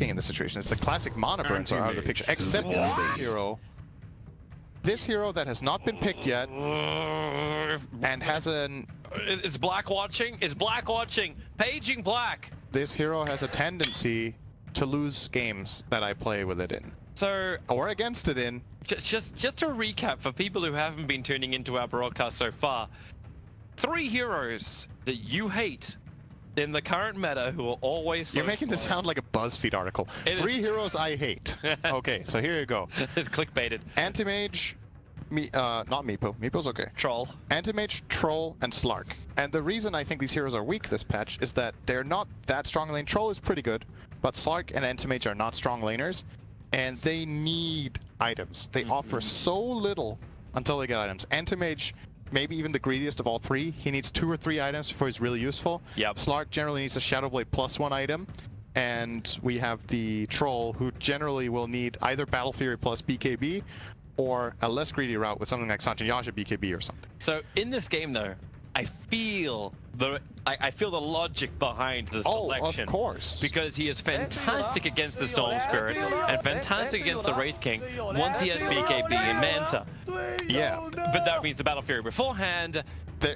in this situation is the classic mana burns are out of the picture, except one hero. This hero that has not been picked yet, and has an... It's black watching. It's black watching. Paging black. This hero has a tendency to lose games that I play with it in. So, or against it in. Just to recap for people who haven't been tuning into our broadcast so far, 3 heroes that you hate in the current meta who are always so You're making this sound like a BuzzFeed article. 3 heroes I hate. Okay, so here you go. It's clickbaited. Anti-Mage, not Meepo. Meepo's okay. Troll. Anti-Mage, Troll, and Slark. And the reason I think these heroes are weak this patch is that they're not that strong lane. Troll is pretty good, but Slark and Anti-Mage are not strong laners, and they need items. They offer so little until they get items. Anti-Mage, maybe even the greediest of all 3. He needs 2 or 3 items before he's really useful. Yep. Slark generally needs a Shadow Blade plus 1 item. And we have the Troll, who generally will need either Battle Fury plus BKB, or a less greedy route with something like Sanjayasha BKB or something. So in this game though, I feel the logic behind the selection. Oh, of course. Because he is fantastic against the Storm Spirit and fantastic against the Wraith King once he has BKB and Manta. Yeah. But that means the Battle Fury beforehand,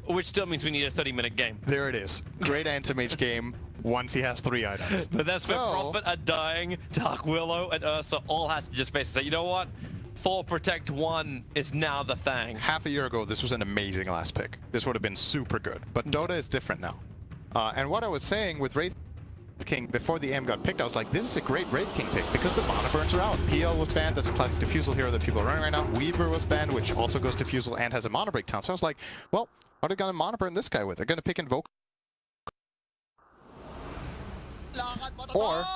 which still means we need a 30-minute game. There it is. Great Anti-Mage game once he has 3 items. But that's where Prophet, Undying, Dark Willow, and Ursa all have to just basically say, you know what? 4 Protect 1 is now the thing. Half a year ago, this was an amazing last pick. This would have been super good. But Dota is different now. And what I was saying with Wraith King before the AM got picked, I was like, this is a great Wraith King pick because the mana burns are out. PL was banned, that's a classic Diffusal hero that people are running right now. Weaver was banned, which also goes Diffusal and has a mana breakdown. So I was like, well, what are they going to mana burn this guy with? They're going to pick Invoke. Or...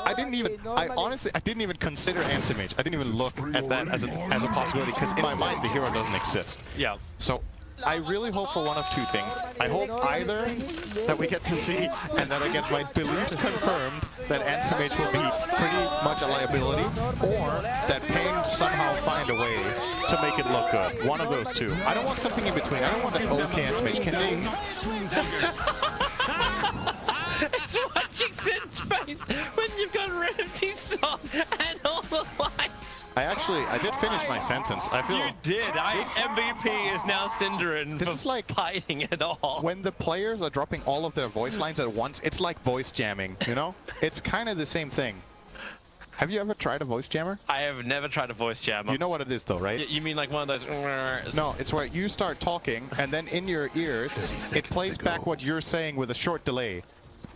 I didn't even consider Anti-Mage. I didn't even look at that as a possibility because in my mind the hero doesn't exist. Yeah. So I really hope for one of 2 things. I hope either that we get to see and that I get my beliefs confirmed that Anti-Mage will be pretty much a liability, or that Pain somehow find a way to make it look good. One of those 2. I don't want something in between. I don't want an okay Anti-Mage. Can they... It's watching Sid's face when you've got Ramsey's song and all the lights. I did finish my sentence. I feel... You did. MVP is now Cinderin This is like fighting it all. When the players are dropping all of their voice lines at once, it's like voice jamming, you know? It's kind of the same thing. Have you ever tried a voice jammer? I have never tried a voice jammer. You know what it is though, right? You mean like one of those... No, it's where you start talking and then in your ears, it plays back what you're saying with a short delay.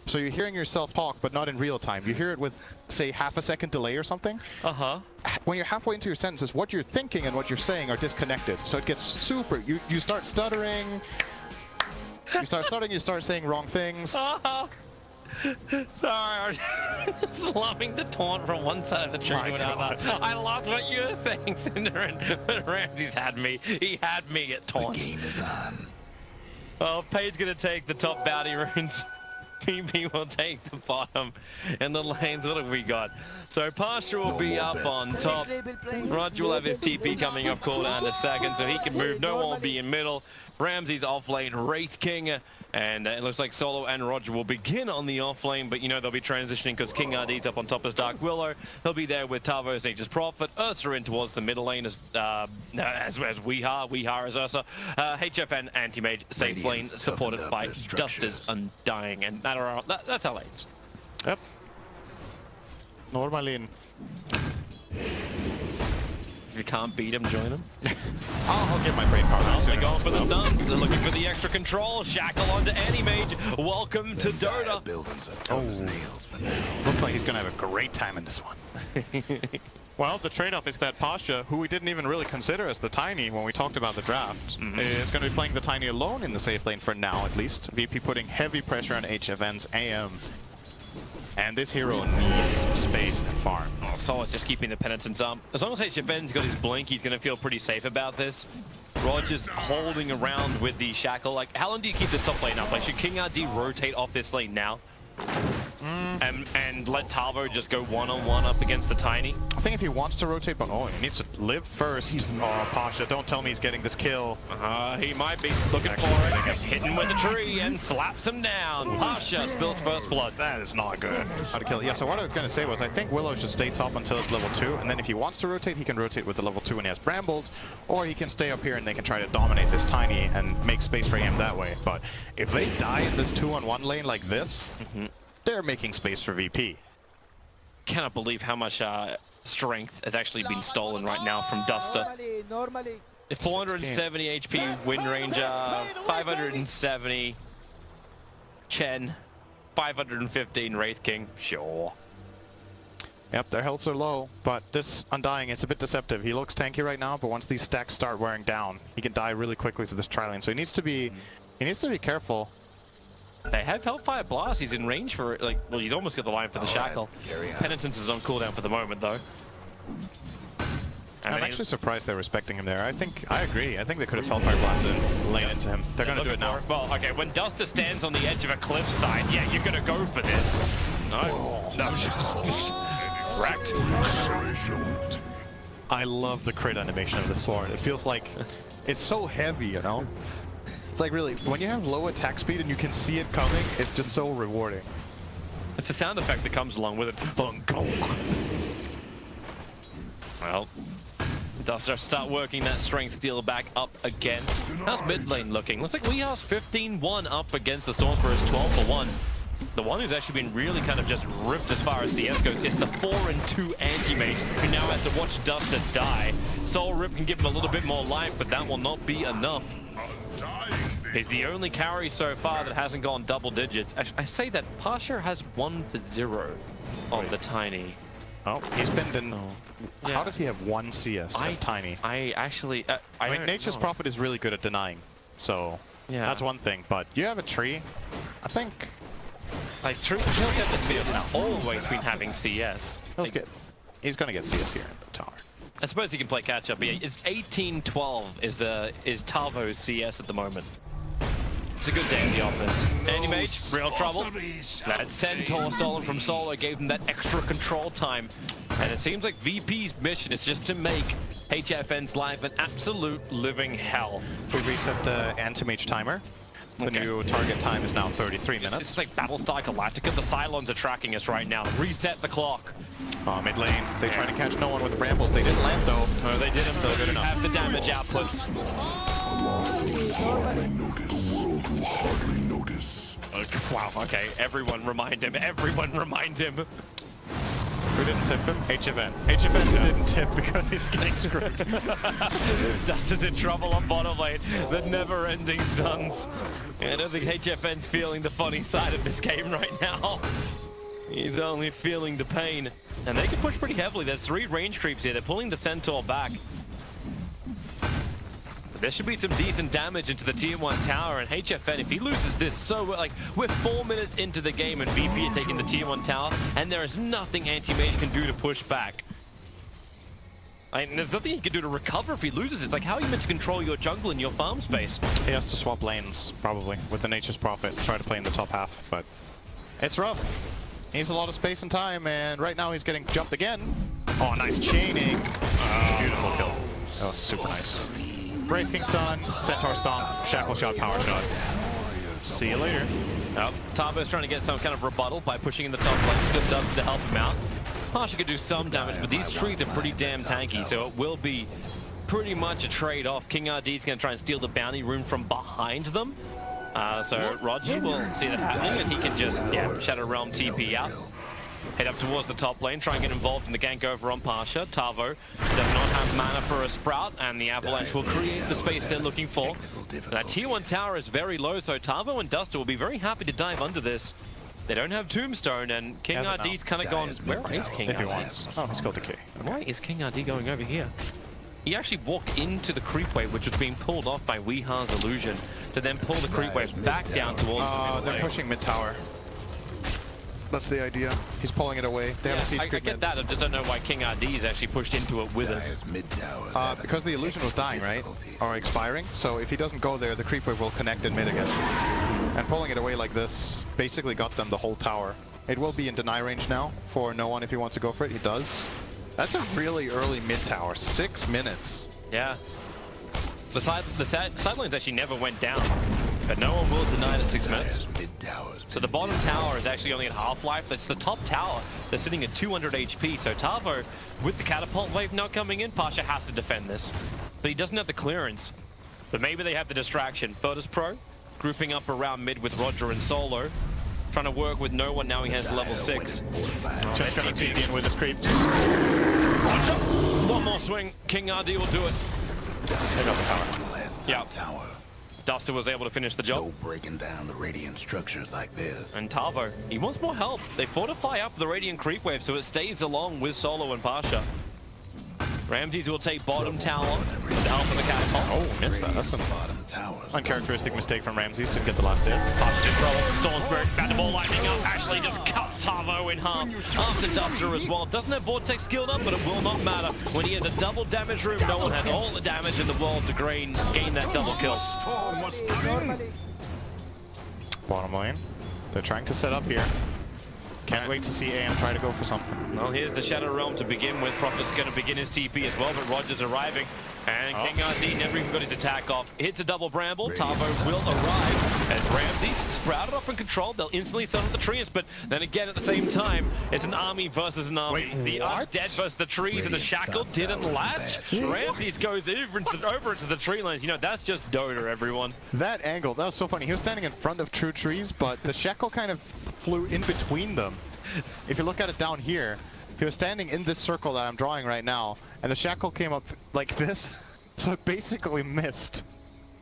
So you're hearing yourself talk, but not in real time. You hear it with, say, half a second delay or something. Uh-huh. When you're halfway into your sentences, what you're thinking and what you're saying are disconnected. So it gets super... You start stuttering. You start stuttering, you start saying wrong things. Sorry, I'm just loving the taunt from one side of the tree to another. I loved what you were saying, Cinderin, but Ramsey's had me. He had me at taunt. The game is on. Well, Pade's gonna take the top bounty runes. PP will take the bottom, and the lanes, what have we got? So Pasha will be up on top. Roger will have his TP coming off cooldown in a second, so he can move. No one will be in middle. Ramsey's off lane, Wraith King, and it looks like Solo and Roger will begin on the off lane, but you know they'll be transitioning because King RD's up on top as Dark Willow. He'll be there with Tavos, Nature's Prophet, Ursa in towards the middle lane as Weehar as Ursa, HF and Anti-Mage safe lane supported by Duster's Undying, and that's our lanes. Yep. Normalin. If you can't beat him, join him. I'll get my brain power. Well, they're going for the stuns. They're looking for the extra control. Shackle onto Anti-Mage. Welcome to Dota. Looks like he's going to have a great time in this one. Well, the trade-off is that Pasha, who we didn't even really consider as the Tiny when we talked about the draft, is going to be playing the Tiny alone in the safe lane for now, at least. VP putting heavy pressure on HFN's AM. And this hero needs space and farm. So it's just keeping the penitence up. As long as HFN's got his blink, he's going to feel pretty safe about this. Roger's holding around with the shackle. Like, how long do you keep the top lane up? Like, should King RD rotate off this lane now? and let Talvo just go one-on-one up against the Tiny? I think if he wants to rotate, but oh, he needs to live first. Oh, Pasha, don't tell me he's getting this kill. He might be looking for it. Hitting with the tree and slaps him down. Pasha spills first blood. That is not good. How to kill. Yeah, so what I was going to say was I think Willow should stay top until it's level 2, and then if he wants to rotate, he can rotate with the level 2 when he has Brambles, or he can stay up here and they can try to dominate this Tiny and make space for him that way. But if they die in this 2-on-1 lane like this, they're making space for VP. Cannot believe how much strength has actually been stolen right now from Duster. 470 HP Wind Ranger, 570 Chen, 515 Wraith King. Sure. Yep, their healths are low, but this Undying, it's a bit deceptive. He looks tanky right now, but once these stacks start wearing down, he can die really quickly to this tri-lane. So he needs to be careful. They have Hellfire Blast. He's in range for, like, well, he's almost got the line for the Shackle. Penitence is on cooldown for the moment, though. I'm actually surprised they're respecting him there. I agree. I think they could have Hellfire Blasted and laid into him. They're going to do it now. Well, okay, when Duster stands on the edge of a cliffside, yeah, you're going to go for this. No, just wrecked. I love the crit animation of the sword. It feels like it's so heavy, you know? It's like really, when you have low attack speed and you can see it coming, it's just so rewarding. It's the sound effect that comes along with it. Well, Duster start working that strength steal back up again. How's mid lane looking? Looks like Weehouse 15-1 up against the Stormspurs 12-1. The one who's actually been really kind of just ripped as far as CS goes is the 4-2 anti-mage, who now has to watch Duster die. Soul Rip can give him a little bit more life, but that will not be enough. He's the only carry so far that hasn't gone double digits. I say that Pasha has 1 for 0 on the Tiny. Oh, he's been in... Yeah. How does he have 1 CS as Tiny? I actually... I mean, Nature's Prophet is really good at denying, so yeah, that's one thing. But you have a tree, I think... Like, Tree he'll get the CS now. Always been having CS. He's going to get CS here in the tower. I suppose he can play catch up. Yeah, it's 18-12 is Talvo's CS at the moment. It's a good day in the office. Anti-Mage, real trouble. That Centaur stolen from Solo gave him that extra control time. And it seems like VP's mission is just to make HFN's life an absolute living hell. We reset the anti-mage timer. The new target time is now 33 minutes. It's like Battlestar Galactica. The Cylons are tracking us right now. Reset the clock. Oh, mid lane. They try to catch no one with the Brambles. They didn't land though. No, they didn't. Still good enough. Have the damage output. Wow, okay. Everyone remind him. Everyone remind him. Who didn't tip him? HFN. HFN didn't tip because he's getting screwed. Duster's in trouble on bottom lane. The never-ending stuns. I don't think HFN's feeling the funny side of this game right now. He's only feeling the pain. And they can push pretty heavily. There's 3 range creeps here. They're pulling the Centaur back. There should be some decent damage into the tier 1 tower, and HFN, if he loses this, so like we're 4 minutes into the game and VP are taking the tier 1 tower, and there is nothing anti-mage can do to push back. I mean, there's nothing he can do to recover if he loses. It's like, how are you meant to control your jungle in your farm space? He has to swap lanes, probably, with the Nature's Prophet, try to play in the top half, but it's rough. He needs a lot of space and time, and right now he's getting jumped again. Oh, nice chaining. Beautiful kill. That was super nice. Wraith King stun, Centaur stomp, Shackle shot, power shot. See you later. Oh, Tavo's trying to get some kind of rebuttal by pushing in the top lane. He's got Duster to help him out. Pasha could do some damage, but these trees are pretty damn tanky, so it will be pretty much a trade-off. King RD's going to try and steal the bounty rune from behind them. So Roger will see that happening, and he can just, Shadow Realm TP out. Head up towards the top lane, try and get involved in the gank over on Pasha. Tavo does not have mana for a Sprout, and the Avalanche will create the space they're looking for. That tier 1 tower is very low, so Tavo and Duster will be very happy to dive under this. They don't have Tombstone, and King RD's kind of gone... Where is King RD? Oh, he's got the key. Okay. Why is King RD going over here? He actually walked into the creep wave, which was being pulled off by Weeha's illusion, to then pull the creep wave back down towards the mid they're lane. pushing mid tower. That's the idea. He's pulling it away. They have a siege I get that. I just don't know why King RD is actually pushed into it with it. Because the illusion was dying, right? Or expiring. So if he doesn't go there, the creep wave will connect in mid again. And pulling it away like this basically got them the whole tower. It will be in deny range now for no one if he wants to go for it. He does. That's a really early mid tower. 6 minutes. Yeah. The side lanes actually never went down, but no one will deny it at 6 minutes. So the bottom tower is actually only at half-life. That's the top tower. They're sitting at 200 HP. So Tavo, with the catapult wave not coming in, Pasha has to defend this. But he doesn't have the clearance. But maybe they have the distraction. Virtus Pro grouping up around mid with Roger and Solo. Trying to work with no one now. He has level 6. Just gonna TP in with his creeps. Roger! One more swing. King RD will do it. They got the tower. Yeah. Duster was able to finish the job. No breaking down the radiant structures like this. And Tavo, he wants more help. They fortify up the radiant creep wave so it stays along with Solo and Pasha. Ramses will take bottom tower with the help of the catapult. Oh, missed that. That's an uncharacteristic mistake from Ramses to get the last hit. Pasha just roll up Storm Spirit, bat the ball lightning up. Ashley just cuts Tavo in half. After Duster as well. Doesn't have Vortex skilled up, but it will not matter. When he has a double damage room, no one has all the damage in the world to gain that double kill. Bottom lane. They're trying to set up here. Can't wait to see AM try to go for something. Well, here's the Shadow Realm to begin with. Prophet's going to begin his TP as well, but Roger's arriving. And King RD never even got his attack off. Hits a double bramble. Tavo will arrive as Ramses sprouted up and controlled. They'll instantly set up the trees, but then again at the same time, it's an army versus an army. Wait, the undead versus the trees, and the shackle didn't latch. Ramses goes over into the tree lines. You know, that's just Dota, everyone. That angle, that was so funny. He was standing in front of true trees, but the shackle kind of flew in between them. If you look at it down here, he was standing in this circle that I'm drawing right now, and the shackle came up like this, so it basically missed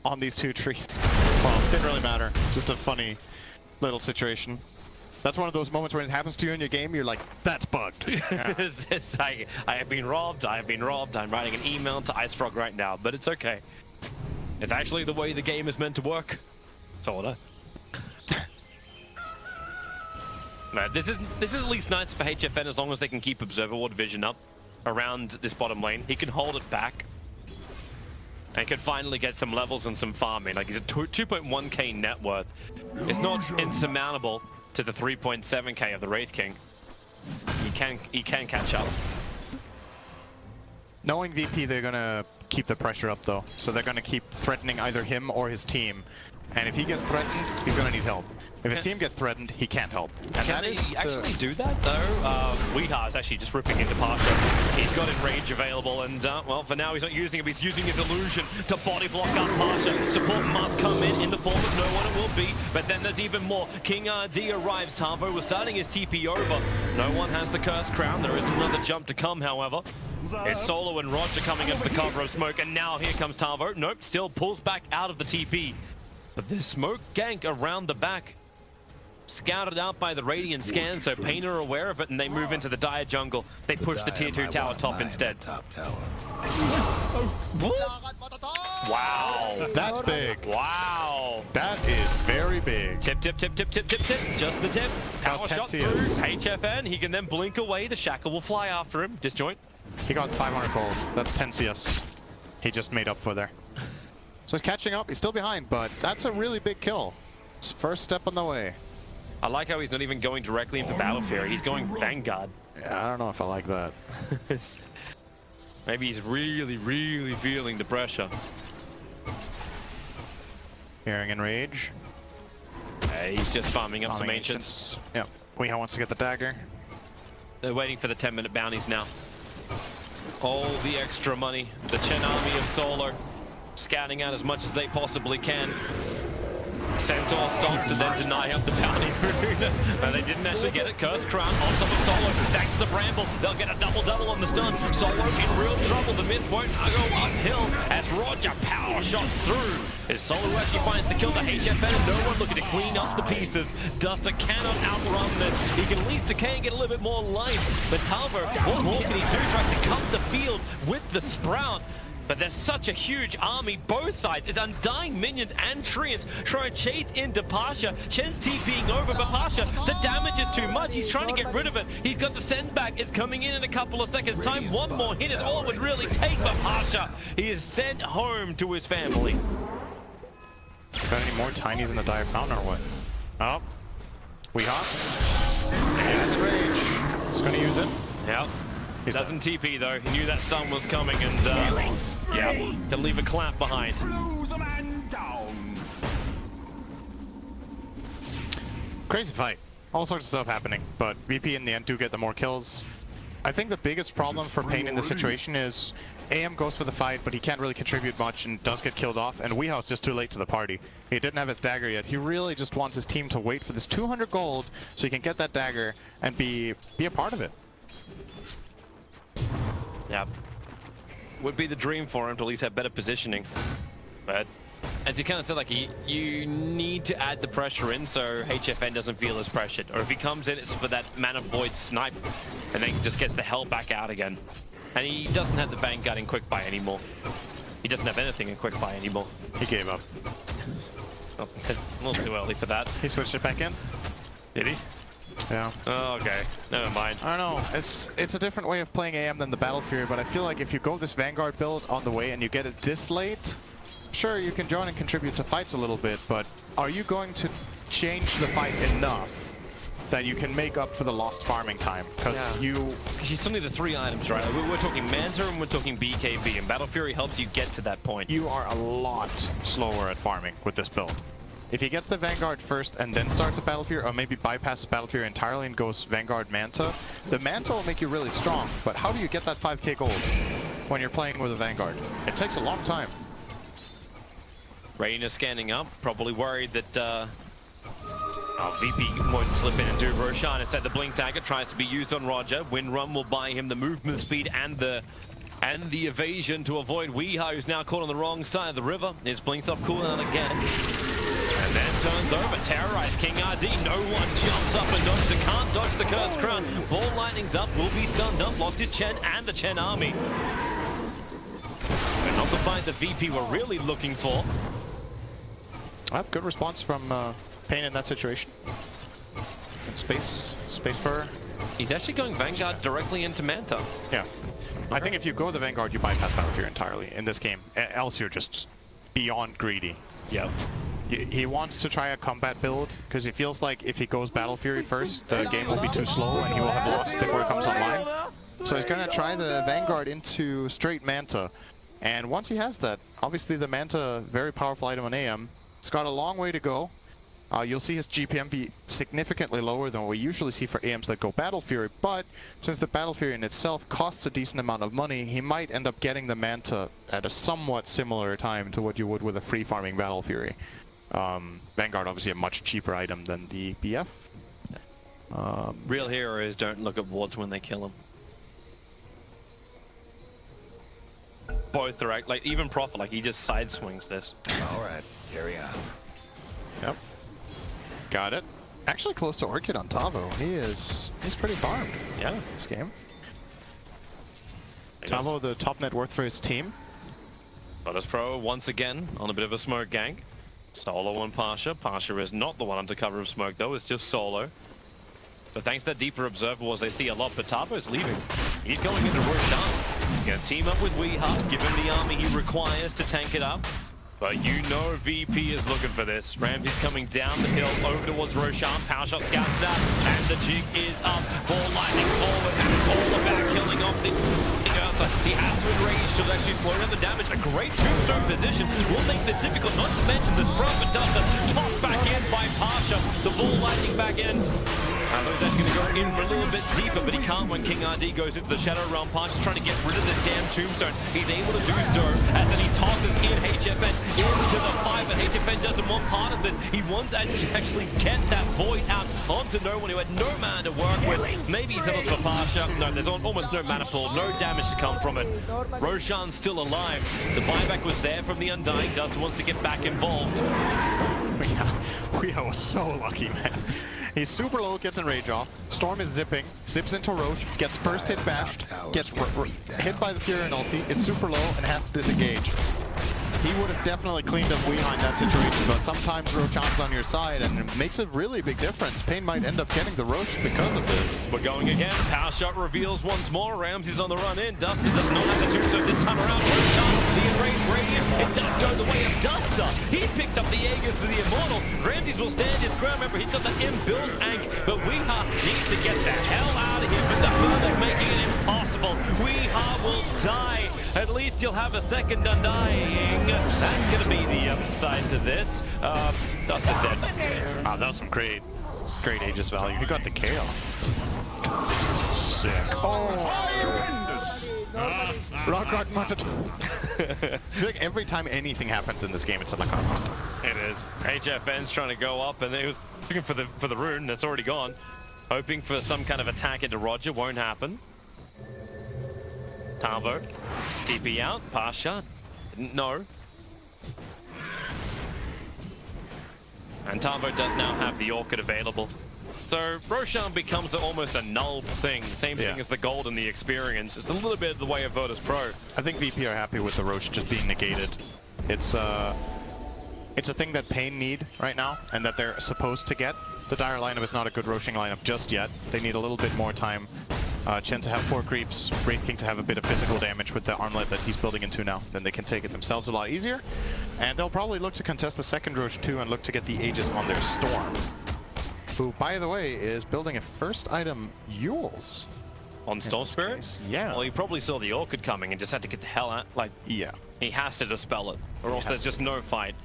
on these two trees. Well, it didn't really matter. Just a funny little situation. That's one of those moments when it happens to you in your game, you're like, that's bugged. Yeah. I have been robbed, I have been robbed. I'm writing an email to Ice Frog right now, but it's okay. It's actually the way the game is meant to work. Sorta. No, this is at least nice for HFN as long as they can keep Observer Ward vision up around this bottom lane. He can hold it back and can finally get some levels and some farming. Like, he's at 2.1k net worth. It's not insurmountable to the 3.7k of the Wraith King. He can catch up. Knowing VP, they're gonna keep the pressure up though, so they're gonna keep threatening either him or his team. And if he gets threatened, he's gonna need help. If his team gets threatened, he can't help. And can they actually do that though? Weeha's actually just ripping into Pasha. He's got his rage available, and well, for now he's not using it. He's using his illusion to body block up Pasha. Support must come in the form of no one. It will be, but then there's even more. King RD arrives. Tavo was starting his TP over. No one has the cursed crown. There is another jump to come, however. It's Solo and Roger coming in for the cover of smoke, and now here comes Tavo. Nope, still pulls back out of the TP. But this smoke gank around the back, scouted out by the Radiant scan, so Pain are aware of it, and they move into the Dire jungle. They push the tier 2 tower top instead. Wow. That's big. Wow. That is very big. Tip, tip, tip, tip, tip, tip, tip. Just the tip. Power shot through HFN. He can then blink away. The Shackle will fly after him. Disjoint. He got 500 gold. That's 10 CS. He just made up for there. So he's catching up. He's still behind, but that's a really big kill. His first step on the way. I like how he's not even going directly into Battle Fury. He's going Vanguard. Yeah, I don't know if I like that. Maybe he's really, really feeling the pressure. Hearing and Rage. He's just farming up some ancients. Yeah. Weeha wants to get the dagger. They're waiting for the 10-minute bounties now. All the extra money. The Chen army of Solar scouting out as much as they possibly can. Centaur stomps to then deny up the bounty rune. And they didn't actually get it. Cursed Crown on top of Solo. Thanks to the Bramble. They'll get a double-double on the stun. Solo in real trouble. The miss won't go uphill as Roger power shots through. As Solo actually finds the kill to HFN. No one looking to clean up the pieces. Duster cannot outrun this. He can at least decay and get a little bit more life. But Tavo, what more can he do? Tries to cut the field with the Sprout. But there's such a huge army, both sides. It's Undying minions and Treants trying to chase into Pasha. Chen's TPing over, but Pasha, the damage is too much. He's trying to get rid of it. He's got the send back. It's coming in a couple of seconds time. One more hit is all it would really take for Pasha. He is sent home to his family. Got any more tinies in the Dire Fountain or what? Oh. Weeha. He's gonna use it. Yep. He's Doesn't TP though. He knew that stun was coming and yeah, can leave a clap behind. Crazy fight. All sorts of stuff happening, but VP in the end do get the more kills. I think the biggest problem for Pain in this situation is AM goes for the fight, but he can't really contribute much and does get killed off, and Weehao's just too late to the party. He didn't have his dagger yet. He really just wants his team to wait for this 200 gold so he can get that dagger and be a part of it. Yeah. Would be the dream for him to at least have better positioning. But as you kind of said, like you need to add the pressure in so HFN doesn't feel as pressured. Or if he comes in, it's for that Mana Void snipe and then just gets the hell back out again. And he doesn't have the Vanguard in quick buy anymore. He doesn't have anything in quick buy anymore. He gave up. Oh, it's a little too early for that. He switched it back in. Did he? Yeah. Oh, okay. Never mind. I don't know. It's a different way of playing AM than the Battle Fury, but I feel like if you go this Vanguard build on the way and you get it this late, sure, you can join and contribute to fights a little bit, but are you going to change the fight enough that you can make up for the lost farming time? Because you still need the 3 items, right? Like we're talking Manta and we're talking BKB, and Battle Fury helps you get to that point. You are a lot slower at farming with this build. If he gets the Vanguard first and then starts a Battle Fury, or maybe bypasses Battle Fury entirely and goes Vanguard Manta, the Manta will make you really strong, but how do you get that 5k gold when you're playing with a Vanguard? It takes a long time. Reina scanning up, probably worried that VP won't slip in and do Roshan. Instead, the Blink Dagger tries to be used on Roger. Wind Run will buy him the movement speed and the evasion to avoid Weeha, who's now caught on the wrong side of the river. His Blink's off cooldown again. And then turns over, terrorized King RD. No one jumps up and dodges it. Can't dodge the Cursed Crown. Ball Lightning's up, will be stunned up. Lost his Chen and the Chen army. And not the fight that VP were really looking for. Good response from Pain in that situation. And space for... He's actually going Vanguard directly into Manta. Yeah. I think if you go the Vanguard, you bypass Battle Fury entirely in this game. Else you're just beyond greedy. Yep. He wants to try a combat build because he feels like if he goes Battle Fury first, the game will be too slow and he will have lost before he comes online. So he's going to try the Vanguard into straight Manta. And once he has that, obviously the Manta, very powerful item on AM, it's got a long way to go. You'll see his GPM be significantly lower than what we usually see for AMs that go Battle Fury, but since the Battle Fury in itself costs a decent amount of money, he might end up getting the Manta at a somewhat similar time to what you would with a free farming Battle Fury. Vanguard obviously a much cheaper item than the BF. Real heroes don't look at wards when they kill them. Both are like even Prophet, like he just side swings this. Alright, carry on. Yep. Got it. Actually close to Orchid on Tavo. He's pretty farmed. Yeah. This game. Tavo, the top net worth for his team. Lotus Pro once again on a bit of a smoke gank. Solo on Pasha. Pasha is not the one under cover of smoke though, it's just Solo. But thanks to that deeper observables, they see a lot, but Tavo's leaving. He's going into Roshan. He's going to team up with Weeha, give him the army he requires to tank it up. But you know VP is looking for this. Ramsey's coming down the hill over towards Roshan. Power shot scouts that, and the jig is up. Ball Lightning forward, and it's all about killing off the Ursa. He has to enrage to actually slow down the damage. A great tombstone position will make this difficult, not to mention this Prophet does the top back end by Pasha. The Ball Lightning back end. He's actually going to go in for a little bit deeper, but he can't when King RD goes into the Shadow Realm. Pasha's trying to get rid of this damn tombstone. He's able to do so, and then he tosses in HFN into the fight, but HFN doesn't want part of this. He wants to actually get that void out onto no one who had no mana to work with. Maybe he settles for Pasha. No, there's almost no mana pool, no damage to come from it. Roshan's still alive. The buyback was there from the Undying. Dust wants to get back involved. We are so lucky, man. He's super low, gets enrage off. Storm is zipping, zips into Roche, gets first hit bashed, gets hit by the Fury and ulti, is super low, and has to disengage. He would have definitely cleaned up Weeha in that situation, but sometimes Roshan's on your side, and it makes a really big difference. Pain might end up getting the Roche because of this. We're going again. Power shot reveals once more. Ramsey's on the run in. Dustin does not have the tombstone this time around. Roshan the enraged Radiant. It does go the way of Duster. He picks up the Aegis of the Immortal. Ramses will stand his ground. Remember, he's got the inbuilt ank, but Weeha needs to get the hell out of here. But the further's making it impossible. Weeha will die. At least you'll have a second undying. That's going to be the upside to this. Duster's dead. Wow, that was some great Aegis value. He got the KO. Sick. Oh, Rock Mutton. I feel like every time anything happens in this game, it's a Rock Mutton. It is. HFN's trying to go up, and he was looking for the rune that's already gone. Hoping for some kind of attack into Roger. Won't happen. Tavo. TP out. Pass shot. No. And Tavo does now have the Orchid available. So Roshan becomes almost a null thing. Same thing as the gold and the experience. It's a little bit of the way of Virtus Pro. I think VP are happy with the Roche just being negated. It's a thing that Pain need right now, and that they're supposed to get. The Dire lineup is not a good Roshing lineup just yet. They need a little bit more time. Chen to have 4 creeps, Wraith King to have a bit of physical damage with the armlet that he's building into now. Then they can take it themselves a lot easier. And they'll probably look to contest the second Roche too and look to get the Aegis on their Storm. Who, by the way, is building a first item Yules. On Storm Spirit? Yeah. Well, he probably saw the Orchid coming and just had to get the hell out. Like, yeah. He has to dispel it, or else there's just no fight.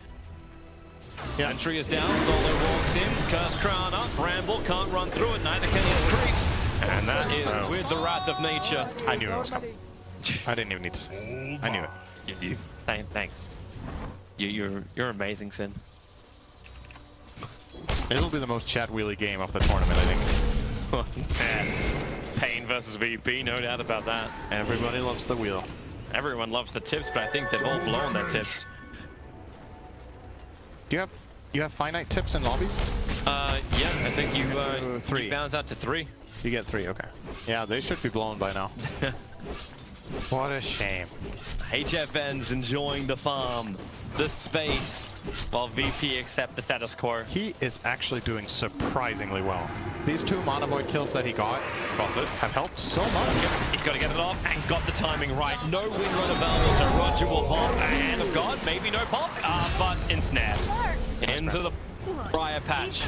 Yeah. Sentry is down, Solo walks in, Curse Crown up, Bramble can't run through it, neither can his creeps. And that is with the wrath of nature. I knew it was coming. I didn't even need to say. I knew it. Thanks. You're amazing, Sin. It'll be the most chat wheelie game of the tournament, I think. Pain versus VP, no doubt about that. Everybody loves the wheel. Everyone loves the tips, but I think they've all blown their tips. Do you have finite tips in lobbies? Yeah, I think you 3. You bounce out to 3. You get 3, okay. Yeah, they should be blown by now. What a shame. HFN's enjoying the farm, the space, while VP accept the status quo. He is actually doing surprisingly well. These 2 Mana Void kills that he got have helped so much. He's got to get it off and got the timing right. No Windrun available, so Roger will pop. And of God, maybe no pop, but ensnared. Into the Briar Patch.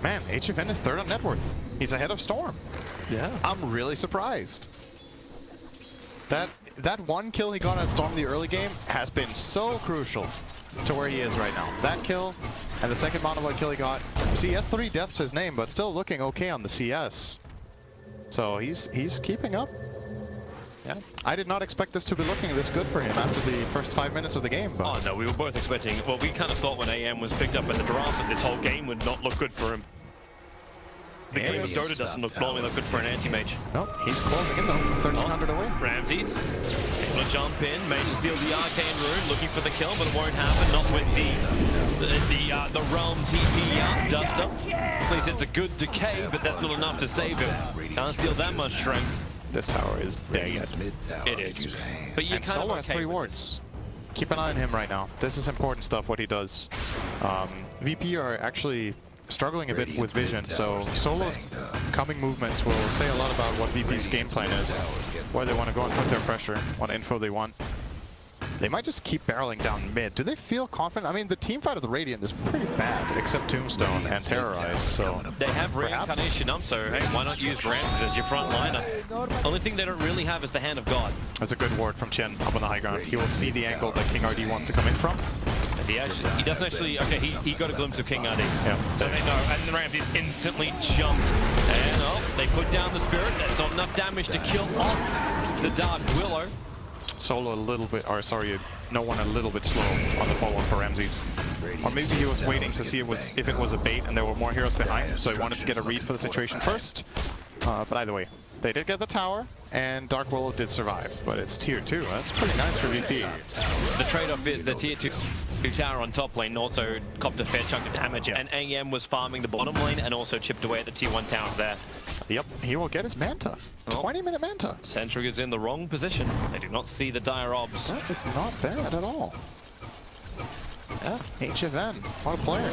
Man, HFN is 3rd on net worth. He's ahead of Storm. Yeah. I'm really surprised. That 1 kill he got on Storm the early game has been so crucial to where he is right now. That kill and the second Mana Void kill he got. CS 3 death's his name, but still looking okay on the CS. So he's keeping up. Yeah. I did not expect this to be looking this good for him after the first 5 minutes of the game. But oh no, we were both expecting, well, we kind of thought when AM was picked up in the draft that this whole game would not look good for him. The game of Dota doesn't normally look good for an anti-mage. Nope, he's closing in though, 1,300 away. Ramses able to jump in, Mage steal the Arcane Rune, looking for the kill, but it won't happen, not with the Realm TP out, Duster. At least it's a good decay, but that's not enough to save him. Can't steal that much strength. This tower is dead. It is. But you and kind Solo of has 3 wards. Keep an eye on him right now. This is important stuff, what he does. VP are actually struggling a bit with vision, so Solo's coming movements will say a lot about what VP's game plan is, where they want to go and put their pressure, what info they want. They might just keep barreling down mid. Do they feel confident? I mean, the team fight of the Radiant is pretty bad, except Tombstone and Terrorize, so... They have Reincarnation up, so hey, why not use Ramses as your front liner? Only thing they don't really have is the Hand of God. That's a good ward from Chen up on the high ground. He will see the angle that King RD wants to come in from. He doesn't actually, okay, he got a glimpse of King RD. Yeah. So they know, and the Ramses instantly jumps. And they put down the Spirit. That's not enough damage to kill off the Dark Willow. Solo a little bit, or sorry, no one a little bit slow on the follow-up for Ramses. Or maybe he was waiting to see if it was a bait and there were more heroes behind, so he wanted to get a read for the situation first. But either way, they did get the tower, and Dark Willow did survive, but it's tier 2. That's pretty nice for VP. The trade-off is the tier 2 tower on top lane also copped a fair chunk of damage, and AM was farming the bottom lane and also chipped away at the tier 1 tower there. Yep, he will get his Manta. 20-minute Manta. Sentry is in the wrong position. They do not see the dire obs. That is not bad at all. Yeah, HFN, what a player.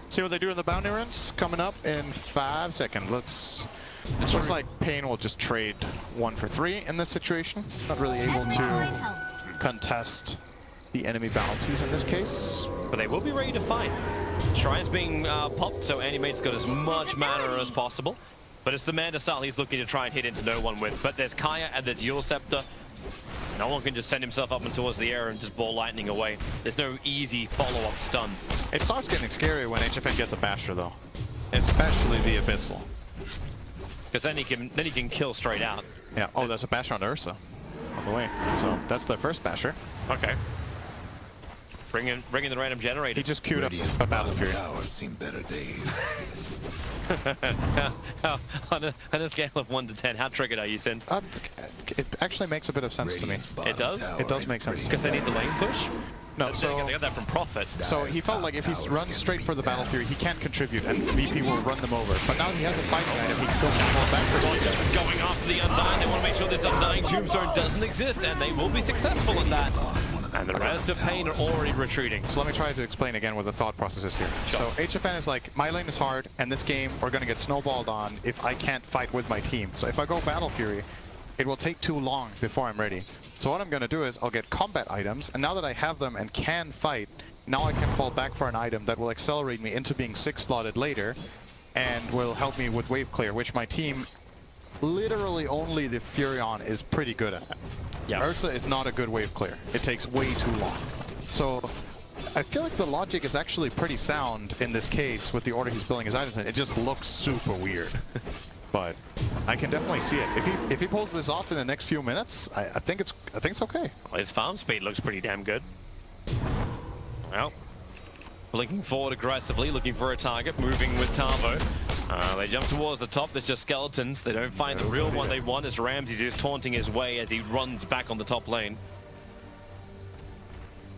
See what they do in the bounty runs coming up in 5 seconds. Looks like Pain will just trade 1 for 3 in this situation. Not really able to contest the enemy bounties in this case. But they will be ready to fight. Shrine's being popped, so Animate's got as much mana as possible. But it's the Manda style he's looking to try and hit into no one with. But there's Kaya and there's Yule Scepter. No one can just send himself up and towards the air and just ball lightning away. There's no easy follow-up stun. It starts getting scary when HFN gets a Basher though. Especially the Abyssal. Because then he can kill straight out. Yeah, oh, there's a Basher on Ursa on the way. So that's the first Basher. Okay. Bring in the random generator. He just queued up a Battle Fury. Seen better days. on a scale of 1 to 10, how triggered are you, Sin? It actually makes a bit of sense to me. It does? It does make sense. Because they need the lane push? No, so they got that from Prophet. So he felt like if he runs straight for the Battle Fury, he can't contribute, and VP will run them over. But now he has a fighting item, he can go more back for his Just going after the Undying. They want to make sure this Undying Tombstone doesn't exist, and they will be successful in that. And the rest of Pain are already retreating. So let me try to explain again what the thought process is here. Sure. So HFN is like, my lane is hard, and this game we're going to get snowballed on if I can't fight with my team. So if I go Battle Fury, it will take too long before I'm ready. So what I'm going to do is I'll get combat items, and now that I have them and can fight, now I can fall back for an item that will accelerate me into being 6-slotted later, and will help me with wave clear, which my team, literally only the Furion is pretty good at. Yeah. Ursa is not a good wave clear. It takes way too long. So I feel like the logic is actually pretty sound in this case with the order he's building his items in. It just looks super weird. But I can definitely see it. If he pulls this off in the next few minutes, I think it's okay. Well, his farm speed looks pretty damn good. Well, blinking forward aggressively, looking for a target, moving with Tavo. They jump towards the top, there's just skeletons. They don't find the real one they want as Ramses is taunting his way as he runs back on the top lane.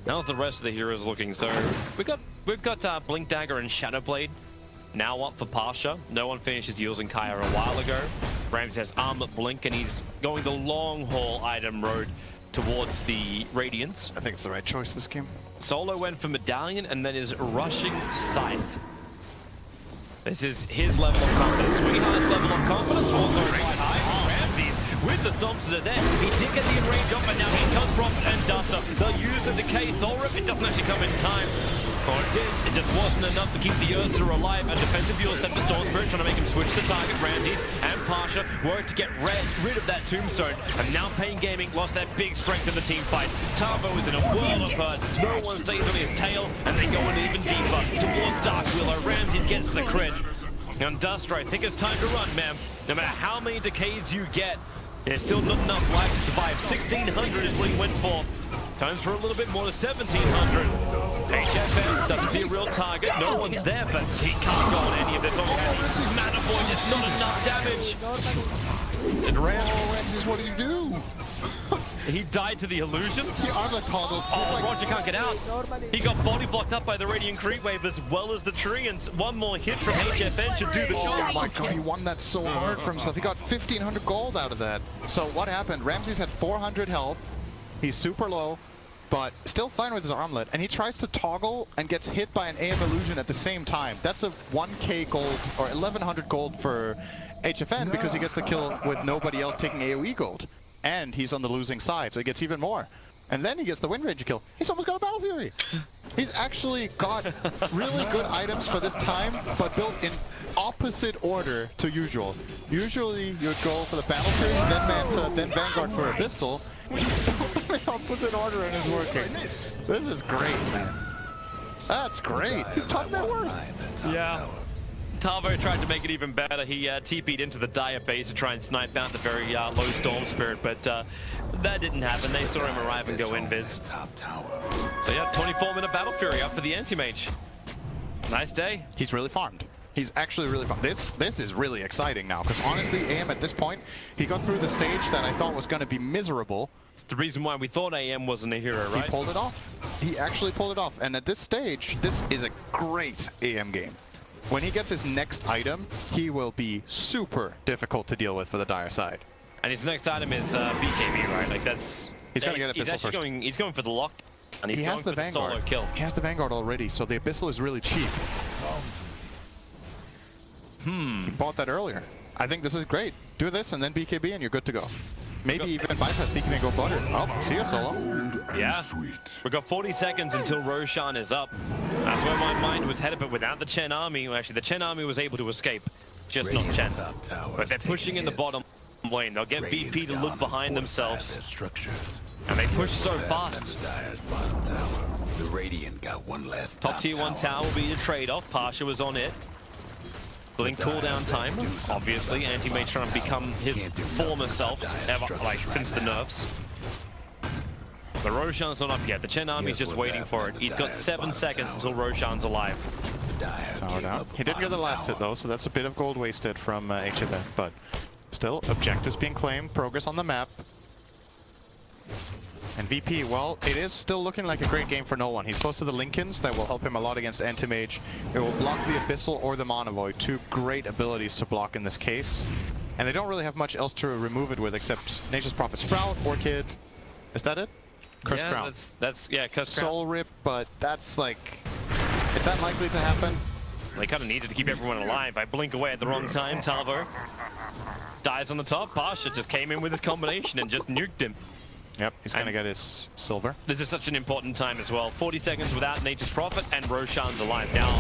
How's the rest of the heroes looking? So we've got Blink Dagger and Shadowblade now up for Pasha. No one finishes using Kaya a while ago. Ramses has Armlet Blink and he's going the long haul item road towards the Radiance. I think it's the right choice this game. Solo went for Medallion and then is rushing Scythe. This is his level of confidence. Weehi's level of confidence also quite high. Ramses with the stomps that are there. He did get the in-range up, and now here comes Prophet and Duster. They'll use the Decay Soul Rip. It doesn't actually come in time. Or it did. It just wasn't enough to keep the Ursa alive. A defensive Yule set for Storm Spirit, trying to make him switch the target. Ramses and Pasha work to get rid of that Tombstone. And now Pain Gaming lost their big strength in the team fight. Tavo is in a whirl of hurt. No one stays on his tail, and they go in even deeper towards Dark Willow. Ramses gets the crit. And Duster, I think it's time to run, man. No matter how many decays you get, there's still not enough life to survive. 1,600 is what he went for. Times for a little bit more to 1,700. HFN doesn't see a real target. No one's there, but he can't go on any of this already. Mana Void is not enough damage. And Ramses, what did you do? He died to the illusion. The Armlet toggle. Oh, Roger can't get out. He got body blocked up by the Radiant Creep Wave as well as the Treants. One more hit from HFN should do the job. Oh my god, he won that so hard for himself. He got 1,500 gold out of that. So what happened? Ramses had 400 health. He's super low, but still fine with his armlet. And he tries to toggle and gets hit by an AM illusion at the same time. That's a 1k gold or 1,100 gold for HFN because he gets the kill with nobody else taking AoE gold. And he's on the losing side, so he gets even more. And then he gets the Wind Ranger kill. He's almost got a Battle Fury. He's actually got really good items for this time, but built in opposite order to usual. Usually you'd go for the Battle Fury, then Manta, then Vanguard for Abyssal. In opposite order and it's working. This is great, man. That's great. He's top net worth. Yeah. Tavo tried to make it even better. He TP'd into the Dire base to try and snipe out the very low Storm Spirit, but that didn't happen. They saw him arrive and go invis. So yeah, 24-minute Battle Fury up for the Anti-Mage. Nice day. He's really farmed. He's actually really farmed. This is really exciting now, because honestly, AM at this point, he got through the stage that I thought was going to be miserable. It's the reason why we thought AM wasn't a hero, right? He pulled it off. He actually pulled it off. And at this stage, this is a great AM game. When he gets his next item, he will be super difficult to deal with for the Dire side. And his next item is BKB, right? Like that's... He's going to get Abyssal first. He's going for the lock, and he's going for the solo kill. He has the Vanguard already, so the Abyssal is really cheap. He bought that earlier. I think this is great. Do this and then BKB and you're good to go. Maybe even bypass BKB and go butter. Oh, see ya, Solo. Yeah. We've got 40 seconds until Roshan is up. That's where my mind was headed, but without the Chen army, well, actually the Chen army was able to escape. Just not Chen. But they're pushing in the bottom lane. They'll get VP to look behind themselves. And they push so fast. The Radiant got one last Top tier 1 tower will be the trade-off. Pasha was on it. Blink cooldown time, obviously. Anti-Mage trying to become his former self, ever, like since the nerfs. But Roshan's not up yet. The Chen army's just waiting for it. He's got 7 seconds until Roshan's alive. Tower down. He did get the last hit though, so that's a bit of gold wasted from HFN, but still, objectives being claimed, progress on the map. And VP, well, it is still looking like a great game for no one. He's close to the Lincolns, that will help him a lot against Anti-Mage. It will block the Abyssal or the Mana Void, 2 great abilities to block in this case. And they don't really have much else to remove it with except Nature's Prophet Sprout, Orchid. Is that it? Cursed Crown. That's Cursed Crown. Soul Rip, but that's like... Is that likely to happen? They kind of needed to keep everyone alive. I blink away at the wrong time. Tavo dies on the top. Pasha just came in with his combination and just nuked him. Yep, he's gonna get his silver. This is such an important time as well. 40 seconds without Nature's Prophet and Roshan's alive. Now,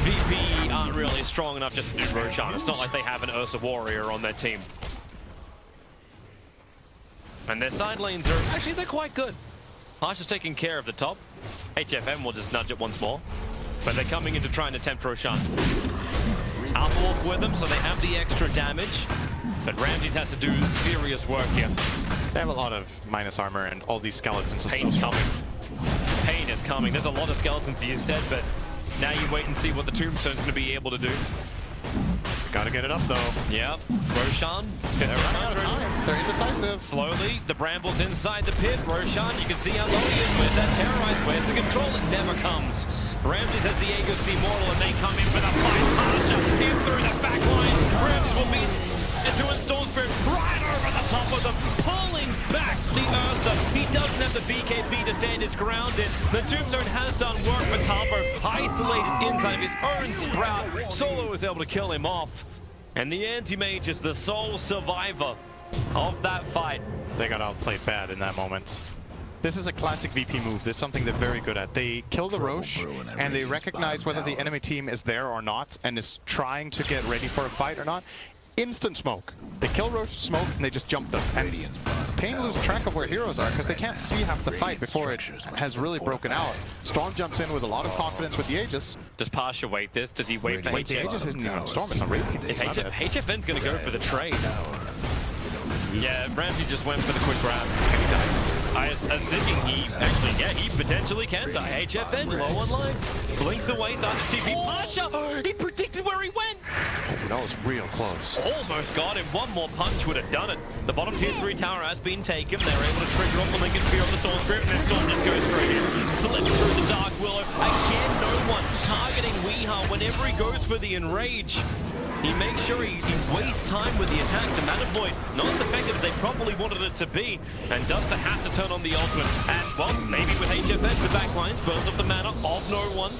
VP aren't really strong enough just to do Roshan. It's not like they have an Ursa Warrior on their team. And their side lanes are, actually they're quite good. Pasha's taking care of the top. HFM will just nudge it once more. But they're coming in to try and attempt Roshan. Alpha Wolf with them, so they have the extra damage. But Ramses has to do serious work here. They have a lot of minus armor and all these skeletons. Pain's coming. Pain is coming. There's a lot of skeletons, you said, but now you wait and see what the Tombstone's going to be able to do. Gotta get it up though. Yep. Roshan. They're indecisive. Slowly, the Bramble's inside the pit. Roshan, you can see how low he is with that terrorize. Where's the control? It never comes. Ramses has the Aegis Immortal and they come in for the fight. Pasha in through the back line. Ramses will beat into a Storm Spirit right over the top of them, pulling back the Ursa. He doesn't have the BKB to stand his ground in. The Tombstone has done work for Tavo, isolated inside of his own Sprout. Solo was able to kill him off. And the Anti-Mage is the sole survivor of that fight. They got outplayed bad in that moment. This is a classic VP move. This is something they're very good at. They kill the Roche, and they recognize whether the enemy team is there or not, and is trying to get ready for a fight or not. Instant smoke. They kill Roche, smoke, and they just jump them. And Pain loses track of where heroes are because they can't see half the fight before it has really broken out. Storm jumps in with a lot of confidence with the Aegis. Does Pasha wait this? Does he wait for Wait, the Aegis isn't even Storm, it's not Wraith King. HFN's going to go for the trade. Yeah, Ramsey just went for the quick grab. As thinking he potentially can die. HFN low on life. Blinks away, starts to TP. Pasha! He predicted where he went! That was real close. Almost got him. One more punch would have done it. The bottom tier 3 tower has been taken. They're able to trigger off the Lincoln Spear of the Storm Spirit, and then Storm just goes straight in. Slips through the Dark Willow. Again, no one targeting Weeha whenever he goes for the Enrage. He makes sure he wastes time with the attack. The Mana Void, not as effective as they probably wanted it to be. And Duster has to turn on the ultimate. And, well, maybe with HFN, the backlines, burns off the mana of no one.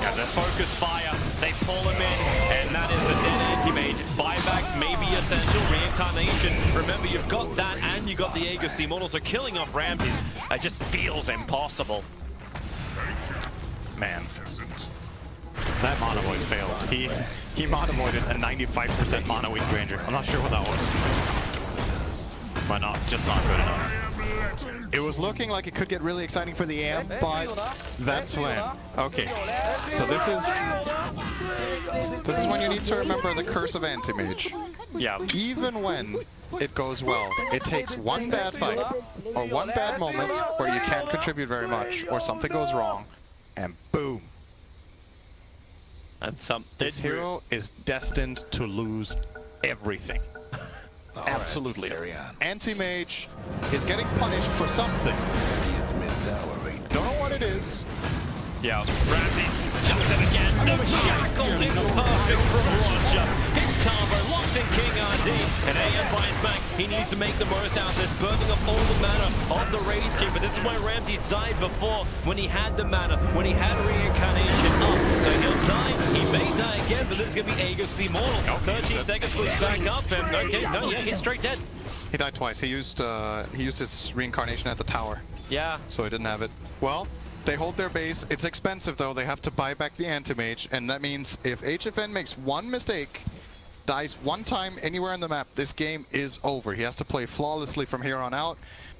And the focus fire, they pull him in. And that is a dead Anti-Mage. Buyback may be essential. Reincarnation. Remember, you've got that and you got the Aegis Immortal. So killing off Ramses, it just feels impossible. Man. That Mana Void failed. He Mana Voided a 95% Mana Weak Ranger. I'm not sure what that was. But just not good enough. It was looking like it could get really exciting for the AM, but that's when. Okay, so this is when you need to remember the curse of Anti-Mage. Yeah. Even when it goes well, it takes one bad fight or one bad moment where you can't contribute very much or something goes wrong, and boom. And this hero is destined to lose everything. Absolutely. Anti-Mage is getting punished for something. Don't know what it is. Yeah, Ramses jumps in again. The shackle is perfect from Roger. Hits Tavo, locked in King RD, and AM finds back. He needs to make the most out of this, burning up all the mana of the Rage King. But this is why Ramsey's died before, when he had the mana, when he had reincarnation up. So he'll die, he may die again, but this is going to be Aegis Immortal. 13 seconds was back up, and okay, no, yeah, he's straight dead. He died twice. He used his reincarnation at the tower. Yeah. So he didn't have it. Well, they hold their base. It's expensive though. They have to buy back the anti-mage, and that means if HFN makes one mistake, dies one time anywhere on the map, this game is over. He has to play flawlessly from here on out.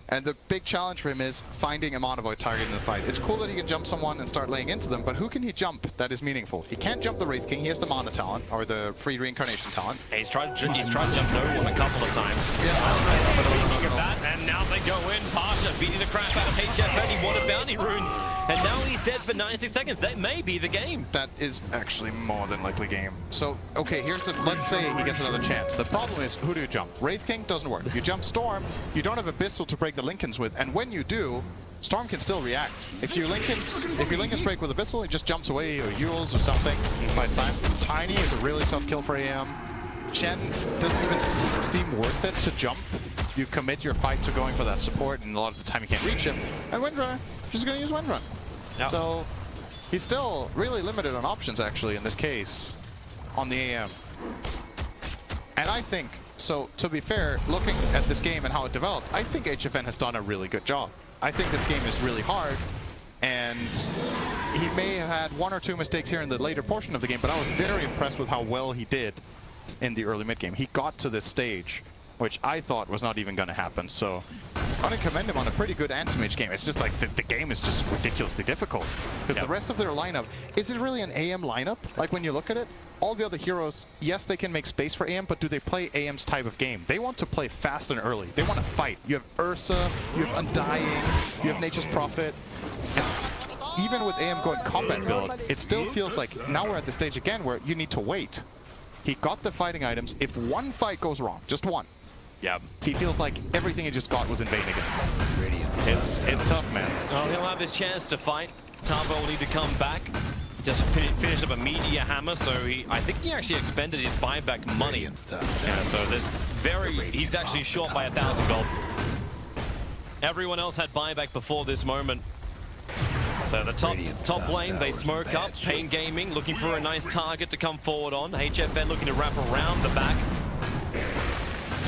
And the big challenge for him is finding a Monovoid target in the fight. It's cool that he can jump someone and start laying into them, but who can he jump that is meaningful? He can't jump the Wraith King. He has the Mana talent, or the free reincarnation talent. He's tried to jump no one a couple of times. And now they go in. Pasha beating the crap out of HFN. He wanted bounty runes, and now he's dead for 96 seconds. That may be the game. That is actually more than likely game. So, okay, let's say he gets another chance. The problem is, who do you jump? Wraith King doesn't work. You jump Storm, you don't have Abyssal to break the Lincolns with, and when you do, Storm can still react. If you Lincolns break with Abyssal, he just jumps away, or Yules or something. He buys time. Tiny is a really tough kill for AM. Chen doesn't even seem worth it to jump. You commit your fight to going for that support, and a lot of the time you can't reach him. And Windrunner, just going to use Windrun. Yep. So he's still really limited on options, actually, in this case, on the AM. And I think, so to be fair, looking at this game and how it developed, I think HFN has done a really good job. I think this game is really hard, and he may have had one or two mistakes here in the later portion of the game, but I was very impressed with how well he did in the early mid game. He got to this stage, which I thought was not even going to happen. So I want to commend him on a pretty good anti-mage game. It's just like the game is just ridiculously difficult, because the rest of their lineup, is it really an AM lineup? Like when you look at it, all the other heroes, yes, they can make space for AM, but do they play AM's type of game? They want to play fast and early. They want to fight. You have Ursa, you have Undying, you have Nature's Prophet. And even with AM going combat build, it still feels like now we're at the stage again where you need to wait. He got the fighting items. If one fight goes wrong, just one, he feels like everything he just got was in vain again. It's tough, man. Well, he'll have his chance to fight. Tavo will need to come back. Just finished up a media hammer, so I think he actually expended his buyback money. Yeah, so he's actually short by 1,000 gold. Everyone else had buyback before this moment. So the top lane, they smoke up. Pain Gaming looking for a nice target to come forward on. HFN looking to wrap around the back.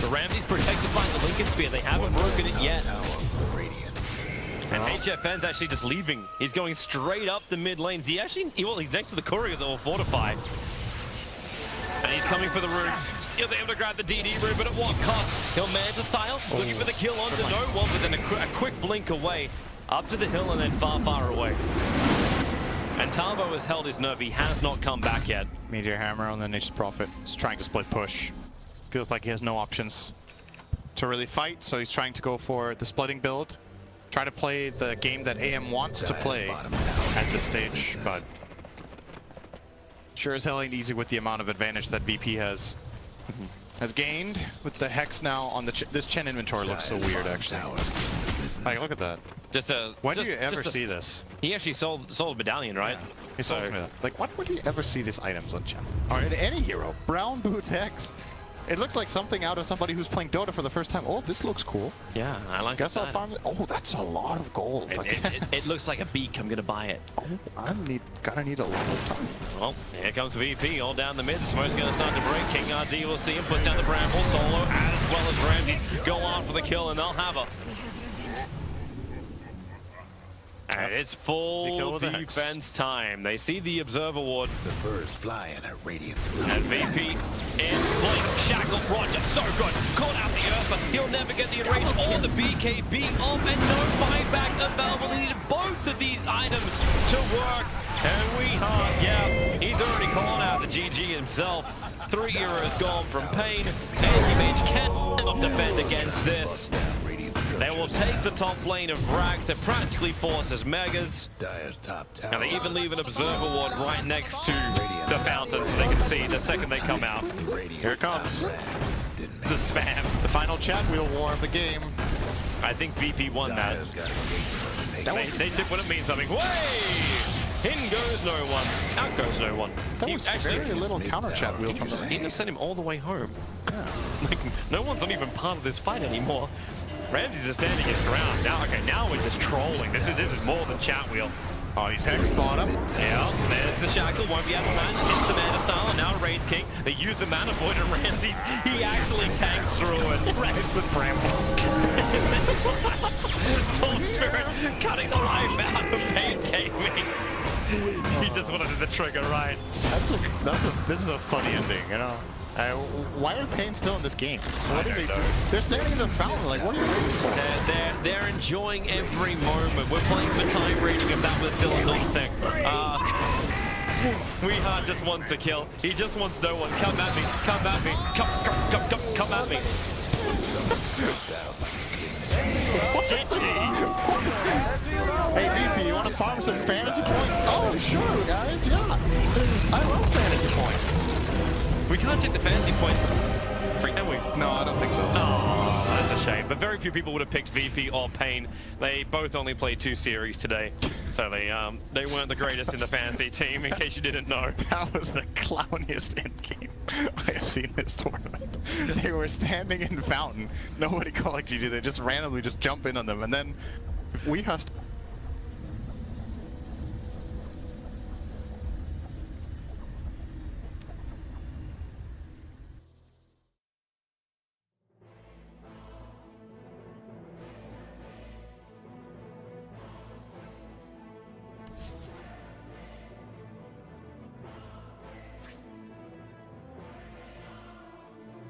The Ramsey's protected by the Lincoln Spear. They haven't broken it yet. And HFN's actually just leaving. He's going straight up the mid lanes. He's next to the courier that will fortify. And he's coming for the rune. He'll be able to grab the DD rune, but at what cost? He'll Manta style, looking for the kill onto no one, but then a quick blink away, up to the hill and then far, far away. And Tavo has held his nerve. He has not come back yet. Meteor Hammer on the Nature's Prophet. He's trying to split push. Feels like he has no options to really fight, so he's trying to go for the splitting build. Try to play the game that AM wants to play at this stage, but sure as hell ain't easy with the amount of advantage that VP has gained. With the Hex now on the this Chen inventory looks so weird, actually. Like, look at that. When do you ever see this? He actually sold a medallion, right? Yeah, he sold me that. Like, when would you ever see these items on Chen? Or in any hero? Brown Boots Hex. It looks like something out of somebody who's playing Dota for the first time. Oh, this looks cool. Yeah, I like Guess I'll farm it. Oh, that's a lot of gold. It looks like a beak. I'm gonna buy it. Oh, gotta need a lot of time. Well, here comes VP all down the mid. The smoke's gonna start to break. King RD will see him put down the bramble. Solo as well as Ramsey go on for the kill, and they'll have her. And it's full defense time. They see the Observer Ward. The furs flying at Radiant's top. And VP in blink. Shackle Roger, so good. Caught out the Earth, but he'll never get the Enrage or the BKB off, and no buyback available. He needed both of these items to work. And he's already called out the GG himself. 3 heroes gone from Pain. Anti-Mage cannot defend against this. They will take the top lane of Rags. It practically forces Megas. And they even leave an Observer Ward right next to the fountain so they can see the second they come out. Here it comes. The spam. The final chat wheel war of the game. I think VP won that. They took what it means something. Way! In goes no one. Out goes no one. That He was actually very little counter chat wheel from the he sent him all the way home. Like, no one's not even part of this fight anymore. Ramsey's just standing his ground. Now we're just trolling. This is more than chat wheel. Oh, he's hex bottom. Yeah, there's the Shackle, won't be able to manage, hits the Mana Style, and now Raid King. They use the Mana Void and Ramsey, he actually tanks through it. It's a bramble. Storm Spirit cutting the life out of Pain Gaming. He just wanted the trigger right. This is a funny ending, you know. Why are Pain still in this game? What do they do? They're standing in the fountain, like, what are you waiting for? They're enjoying every moment. We're playing for time rating if that was still a little thing. Weehard just wants to kill. He just wants no one. Come at me. Come at me. Come at me. Hey, VP, you want to farm some fantasy points? Oh, sure, guys, yeah. I love fantasy points. We can't take the fantasy points, can we? No, I don't think so. Oh, that's a shame. But very few people would have picked VP or Pain. They both only played 2 series today, so they weren't the greatest in the fantasy team. In case you didn't know, That was the clowniest end game I have seen this tournament. They were standing in fountain. Nobody called GG. They just randomly just jump in on them, and then we hust